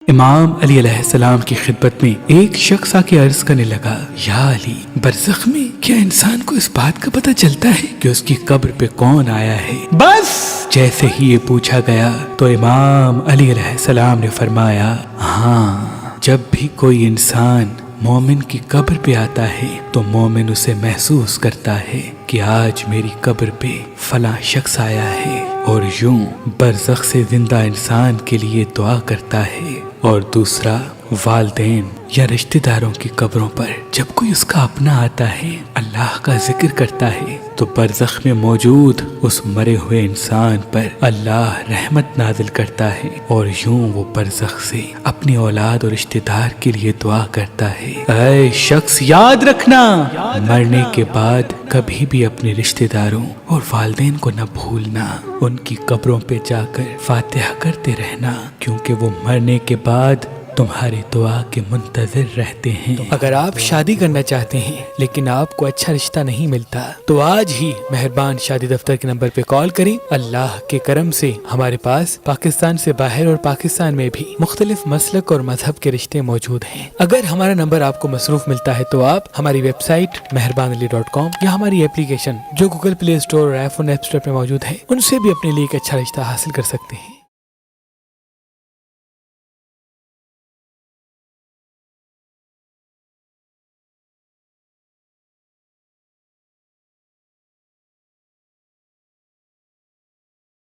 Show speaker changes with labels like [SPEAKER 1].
[SPEAKER 1] امام علی علیہ السلام کی خدمت میں ایک شخص آ کے عرض کرنے لگا، یا علی، برزخ میں کیا انسان کو اس بات کا پتہ چلتا ہے کہ اس کی قبر پہ کون آیا ہے؟ بس جیسے ہی یہ پوچھا گیا تو امام علی علیہ السلام نے فرمایا، ہاں، جب بھی کوئی انسان مومن کی قبر پہ آتا ہے تو مومن اسے محسوس کرتا ہے کہ آج میری قبر پہ فلاں شخص آیا ہے، اور یوں برزخ سے زندہ انسان کے لیے دعا کرتا ہے۔ اور دوسرا، والدین یا رشتہ داروں کی قبروں پر جب کوئی اس کا اپنا آتا ہے، اللہ کا ذکر کرتا ہے، تو برزخ میں موجود اس مرے ہوئے انسان پر اللہ رحمت نازل کرتا ہے، اور یوں وہ برزخ سے اپنی اولاد اور رشتہ دار کے لیے دعا کرتا ہے، اے شخص، یاد رکھنا، مرنے کے بعد کبھی بھی اپنے رشتہ داروں اور والدین کو نہ بھولنا، ان کی قبروں پہ جا کر فاتحہ کرتے رہنا، کیونکہ وہ مرنے کے بعد تمہاری دعا کے منتظر رہتے ہیں۔
[SPEAKER 2] اگر آپ شادی کرنا چاہتے ہیں لیکن آپ کو اچھا رشتہ نہیں ملتا تو آج ہی مہربان شادی دفتر کے نمبر پہ کال کریں۔ اللہ کے کرم سے ہمارے پاس پاکستان سے باہر اور پاکستان میں بھی مختلف مسلک اور مذہب کے رشتے موجود ہیں۔ اگر ہمارا نمبر آپ کو مصروف ملتا ہے تو آپ ہماری ویب سائٹ mehrabanali.com یا ہماری اپلیکیشن جو گوگل پلے اسٹور اور آئی فون ایپ اسٹور پہ موجود ہے، ان سے بھی اپنے لیے ایک اچھا رشتہ حاصل کر سکتے ہیں۔